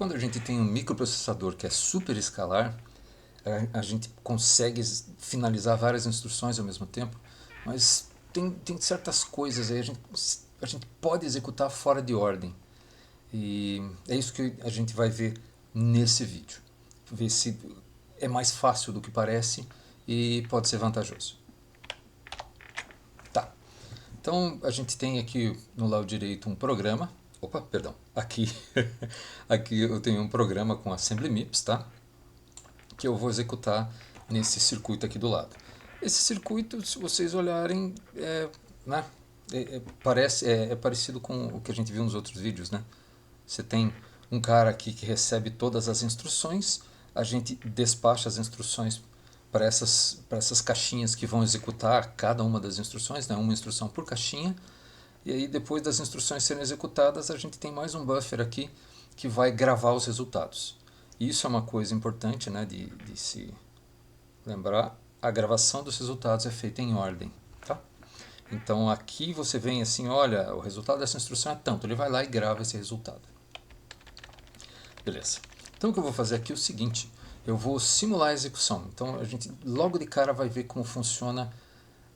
quando a gente tem um microprocessador que é super escalar, a gente consegue finalizar várias instruções ao mesmo tempo, mas tem certas coisas aí a gente pode executar fora de ordem. E é isso que a gente vai ver nesse vídeo. Ver se é mais fácil do que parece e pode ser vantajoso. Tá. Então a gente tem aqui no lado direito um programa. Opa, perdão. Aqui eu tenho um programa com Assembly MIPS, tá? Que eu vou executar nesse circuito aqui do lado. Esse circuito, se vocês olharem, né, é parecido com o que a gente viu nos outros vídeos, né? Você tem um cara aqui que recebe todas as instruções, a gente despacha as instruções para essas caixinhas que vão executar cada uma das instruções, né? Uma instrução por caixinha, e aí depois das instruções serem executadas, a gente tem mais um buffer aqui que vai gravar os resultados. Isso é uma coisa importante, né, de se lembrar. A gravação dos resultados é feita em ordem. Tá? Então aqui você vem assim, olha, o resultado dessa instrução é tanto, ele vai lá e grava esse resultado. Beleza. Então o que eu vou fazer aqui é o seguinte, eu vou simular a execução. Então a gente logo de cara vai ver como funciona.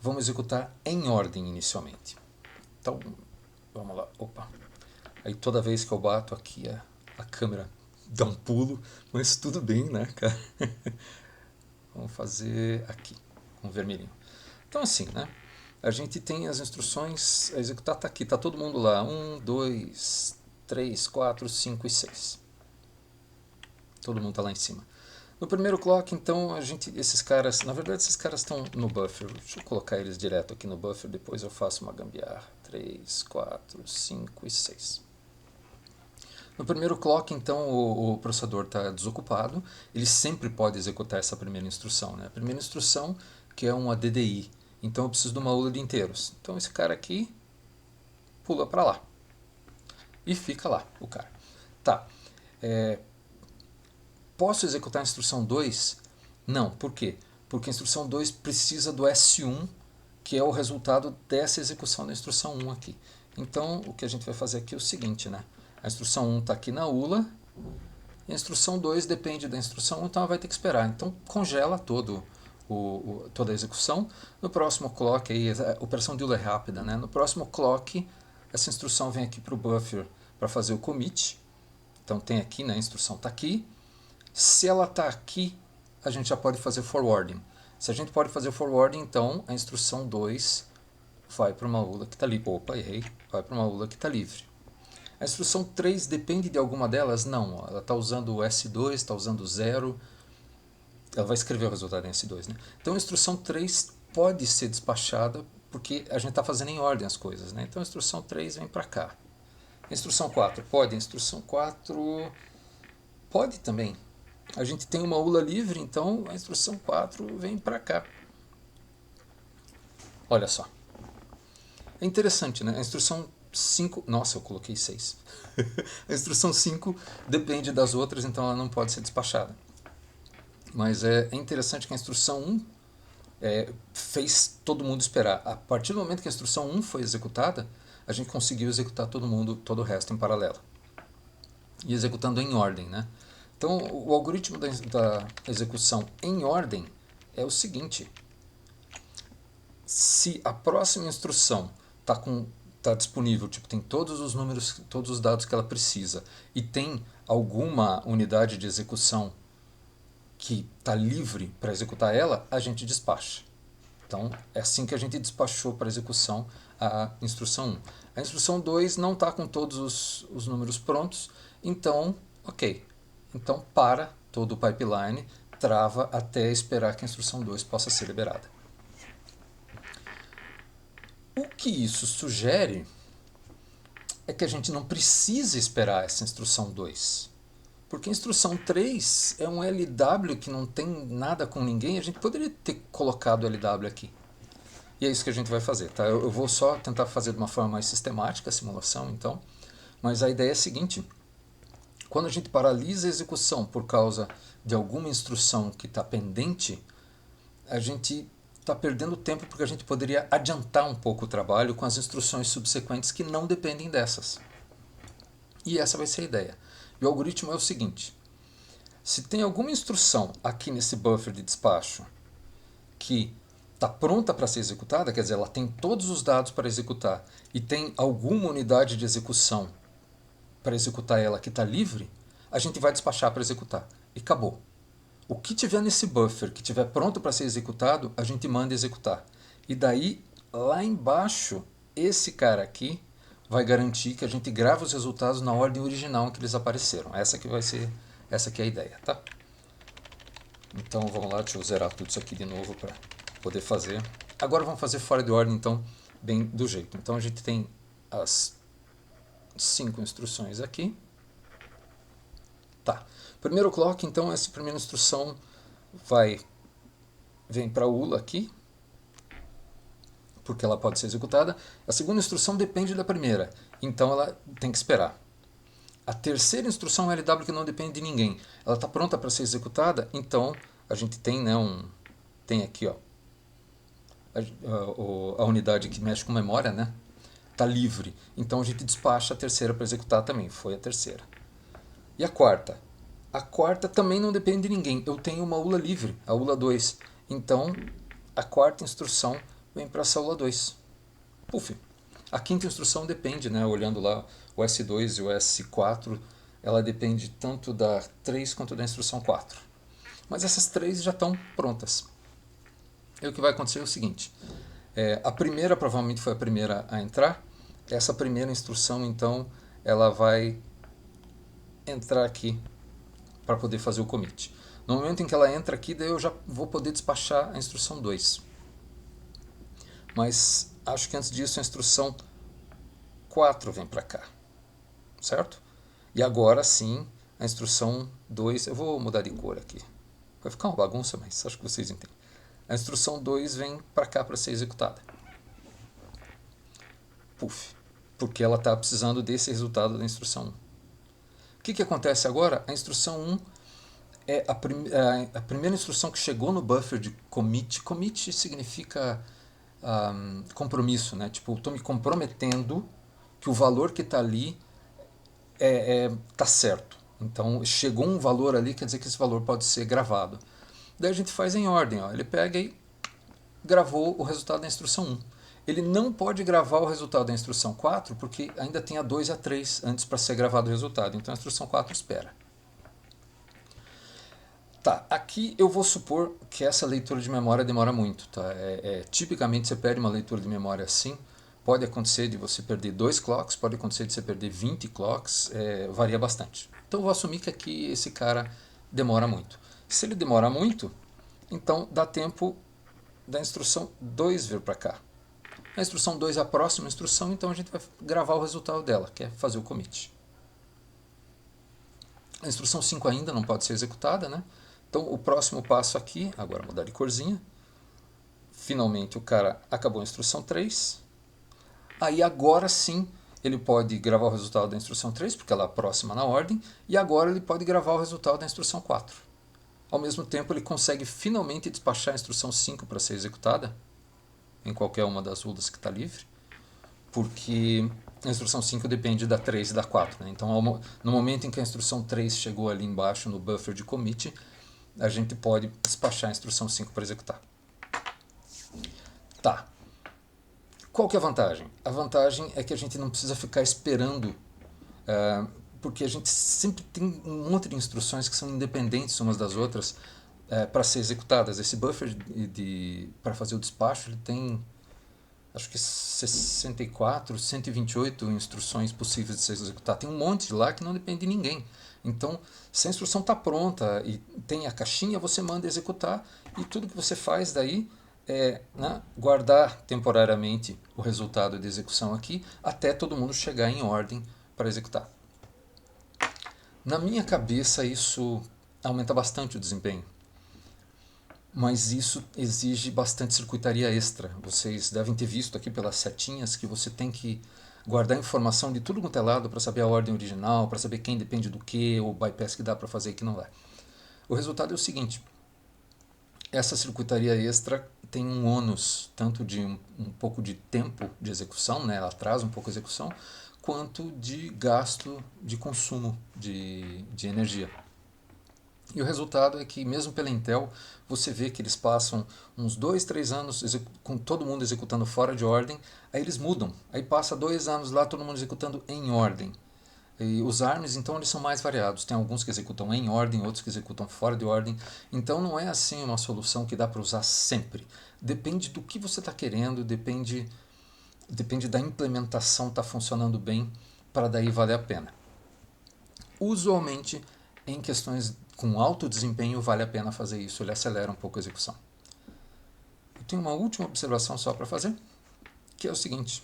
Vamos executar em ordem inicialmente. Então, vamos lá. Opa. Aí toda vez que eu bato aqui a câmera dá um pulo, mas tudo bem, né, cara? Vamos fazer aqui, com vermelhinho. Então assim, né? A gente tem as instruções, a executar está aqui, está todo mundo lá. 1, 2, 3, 4, 5 e 6. Todo mundo está lá em cima. No primeiro clock, então, esses caras, na verdade esses caras estão no buffer. Deixa eu colocar eles direto aqui no buffer, depois eu faço uma gambiarra. 3, 4, 5 e 6. No primeiro clock, então, o processador está desocupado. Ele sempre pode executar essa primeira instrução, né? A primeira instrução, que é uma DDI. Então eu preciso de uma aula de inteiros. Então esse cara aqui pula para lá. E fica lá, o cara. Tá. Posso executar a instrução 2? Não. Por quê? Porque a instrução 2 precisa do S1, que é o resultado dessa execução da instrução 1 aqui. Então, o que a gente vai fazer aqui é o seguinte, né? A instrução 1 está aqui na ULA, e a instrução 2 depende da instrução 1, então ela vai ter que esperar. Então, congela toda a execução. No próximo clock, aí, a operação de ULA é rápida, né? No próximo clock, essa instrução vem aqui para o buffer para fazer o commit. Então, tem aqui, né? A instrução está aqui. Se ela está aqui, a gente já pode fazer forwarding. Se a gente pode fazer forwarding, então a instrução 2 vai para uma ULA que está livre. Opa, errei. Vai para uma ULA que está livre. A instrução 3 depende de alguma delas? Não. Ela está usando o S2, está usando o 0. Ela vai escrever o resultado em S2. Né? Então a instrução 3 pode ser despachada porque a gente está fazendo em ordem as coisas. Né? Então a instrução 3 vem para cá. A instrução 4 pode? A instrução 4 pode também. A gente tem uma ULA livre, então a instrução 4 vem para cá. Olha só. É interessante, né? A instrução 5... Nossa, eu coloquei 6. A instrução 5 depende das outras, então ela não pode ser despachada. Mas é interessante que a instrução 1 fez todo mundo esperar. A partir do momento que a instrução 1 foi executada, a gente conseguiu executar todo o resto em paralelo. E executando em ordem, né? Então, o algoritmo da execução em ordem é o seguinte. Se a próxima instrução está disponível, tipo, tem todos os números, todos os dados que ela precisa, e tem alguma unidade de execução que está livre para executar ela, a gente despacha. Então, é assim que a gente despachou para execução a instrução 1. A instrução 2 não está com todos os números prontos, então, ok. Então, para todo o pipeline, trava até esperar que a instrução 2 possa ser liberada. O que isso sugere é que a gente não precisa esperar essa instrução 2. Porque a instrução 3 é um LW que não tem nada com ninguém, a gente poderia ter colocado o LW aqui. E é isso que a gente vai fazer. Tá? Eu vou só tentar fazer de uma forma mais sistemática a simulação, então. Mas a ideia é a seguinte. Quando a gente paralisa a execução por causa de alguma instrução que está pendente, a gente está perdendo tempo porque a gente poderia adiantar um pouco o trabalho com as instruções subsequentes que não dependem dessas. E essa vai ser a ideia. E o algoritmo é o seguinte: se tem alguma instrução aqui nesse buffer de despacho que está pronta para ser executada, quer dizer, ela tem todos os dados para executar e tem alguma unidade de execução para executar ela que está livre, a gente vai despachar para executar. E acabou. O que tiver nesse buffer, que tiver pronto para ser executado, a gente manda executar. E daí, lá embaixo, esse cara aqui vai garantir que a gente grava os resultados na ordem original em que eles apareceram. Essa que é a ideia, tá? Então vamos lá, deixa eu zerar tudo isso aqui de novo para poder fazer. Agora vamos fazer fora de ordem, então, bem do jeito. Então a gente tem as 5 instruções aqui. Tá. Primeiro clock, então, essa primeira instrução vem para a ULA aqui, porque ela pode ser executada. A segunda instrução depende da primeira, então ela tem que esperar. A terceira instrução é LW, que não depende de ninguém. Ela está pronta para ser executada, então a gente tem, né, tem aqui, ó, a unidade que mexe com memória, né? Está livre. Então a gente despacha a terceira para executar também. Foi a terceira. E a quarta? A quarta também não depende de ninguém. Eu tenho uma ULA livre, a ULA 2. Então a quarta instrução vem para essa ULA 2. Puf. A quinta instrução depende, né? Olhando lá o S2 e o S4, ela depende tanto da 3 quanto da instrução 4. Mas essas três já estão prontas. E o que vai acontecer é o seguinte: a primeira provavelmente foi a primeira a entrar. Essa primeira instrução, então, ela vai entrar aqui para poder fazer o commit. No momento em que ela entra aqui, daí eu já vou poder despachar a instrução 2. Mas acho que antes disso a instrução 4 vem para cá, certo? E agora sim, a instrução 2, eu vou mudar de cor aqui. Vai ficar uma bagunça, mas acho que vocês entendem. A instrução 2 vem para cá para ser executada. Puf, porque ela está precisando desse resultado da instrução 1. O que acontece agora? A instrução 1 é a primeira instrução que chegou no buffer de commit. Commit significa compromisso, né? Tipo, estou me comprometendo que o valor que está ali está certo. Então, chegou um valor ali, quer dizer que esse valor pode ser gravado. Daí a gente faz em ordem. Ó. Ele pega e gravou o resultado da instrução 1. Ele não pode gravar o resultado da instrução 4 porque ainda tem a 2 e a 3 antes para ser gravado o resultado. Então a instrução 4 espera. Tá, aqui eu vou supor que essa leitura de memória demora muito. Tá? Tipicamente você perde uma leitura de memória assim. Pode acontecer de você perder 2 clocks, pode acontecer de você perder 20 clocks, varia bastante. Então eu vou assumir que aqui esse cara demora muito. Se ele demora muito, então dá tempo da instrução 2 vir para cá. A instrução 2 é a próxima instrução, então a gente vai gravar o resultado dela, que é fazer o commit. A instrução 5 ainda não pode ser executada, né? Então o próximo passo aqui, agora mudar de corzinha, finalmente o cara acabou a instrução 3, aí agora sim ele pode gravar o resultado da instrução 3, porque ela é próxima na ordem, e agora ele pode gravar o resultado da instrução 4. Ao mesmo tempo ele consegue finalmente despachar a instrução 5 para ser executada, em qualquer uma das ULAs que está livre, porque a instrução 5 depende da 3 e da 4. Né? Então, no momento em que a instrução 3 chegou ali embaixo no buffer de commit, a gente pode despachar a instrução 5 para executar. Tá. Qual que é a vantagem? A vantagem é que a gente não precisa ficar esperando, porque a gente sempre tem um monte de instruções que são independentes umas das outras, para ser executadas. Esse buffer para fazer o despacho ele tem acho que 64, 128 instruções possíveis de se executar. Tem um monte lá que não depende de ninguém. Então, se a instrução está pronta e tem a caixinha, você manda executar e tudo que você faz daí é, né, guardar temporariamente o resultado de execução aqui até todo mundo chegar em ordem para executar. Na minha cabeça, isso aumenta bastante o desempenho. Mas isso exige bastante circuitaria extra. Vocês devem ter visto aqui pelas setinhas que você tem que guardar informação de tudo quanto é lado para saber a ordem original, para saber quem depende do que, o bypass que dá para fazer e que não dá. O resultado é o seguinte: essa circuitaria extra tem um ônus tanto de um pouco de tempo de execução, né, ela atrasa um pouco a execução, quanto de gasto de consumo de energia. E o resultado é que, mesmo pela Intel, você vê que eles passam uns 2, 3 anos com todo mundo executando fora de ordem, aí eles mudam. Aí passa 2 anos lá, todo mundo executando em ordem. E os ARMs, então, eles são mais variados. Tem alguns que executam em ordem, outros que executam fora de ordem. Então, não é assim uma solução que dá para usar sempre. Depende do que você está querendo, depende da implementação estar funcionando bem para daí valer a pena. Usualmente, em questões com alto desempenho, vale a pena fazer isso, ele acelera um pouco a execução. Eu tenho uma última observação só para fazer, que é o seguinte: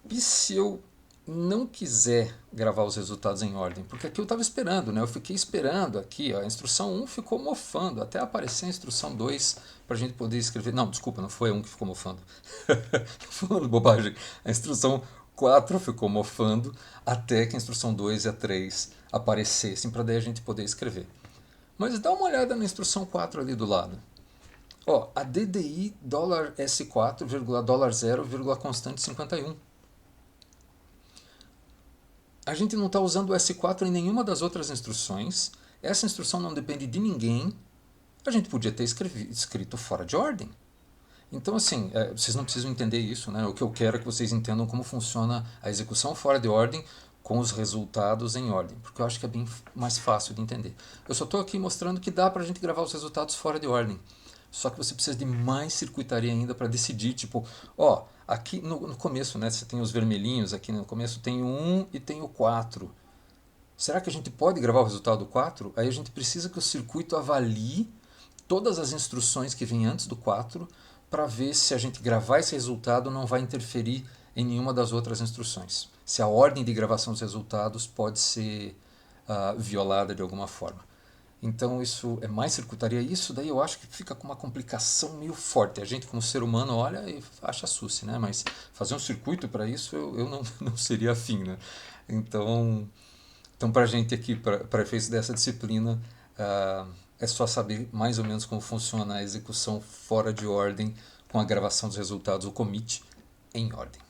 e se eu não quiser gravar os resultados em ordem? Porque aqui eu estava esperando, né? Eu fiquei esperando aqui, ó, a instrução 1 ficou mofando, até aparecer a instrução 2 para a gente poder escrever. Não, desculpa, não foi a 1 que ficou mofando. Falando bobagem. A instrução 4 ficou mofando até que a instrução 2 e a 3 aparecessem para daí a gente poder escrever. Mas dá uma olhada na instrução 4 ali do lado. Ó, a DDI $S4, $0, constante 51. A gente não está usando o S4 em nenhuma das outras instruções. Essa instrução não depende de ninguém. A gente podia ter escrito fora de ordem. Então, assim, vocês não precisam entender isso, né? O que eu quero é que vocês entendam como funciona a execução fora de ordem com os resultados em ordem, porque eu acho que é bem mais fácil de entender. Eu só estou aqui mostrando que dá para a gente gravar os resultados fora de ordem. Só que você precisa de mais circuitaria ainda para decidir, tipo, ó, aqui no começo, né, você tem os vermelhinhos, aqui no começo tem o 1 e tem o 4. Será que a gente pode gravar o resultado do 4? Aí a gente precisa que o circuito avalie todas as instruções que vêm antes do 4 para ver se a gente gravar esse resultado não vai interferir em nenhuma das outras instruções. Se a ordem de gravação dos resultados pode ser violada de alguma forma. Então isso é mais circuitaria. Isso daí eu acho que fica com uma complicação meio forte. A gente como ser humano olha e acha susse, né? Mas fazer um circuito para isso eu não seria afim, né? Então para a gente aqui, para efeitos dessa disciplina, é só saber mais ou menos como funciona a execução fora de ordem com a gravação dos resultados, o commit, em ordem.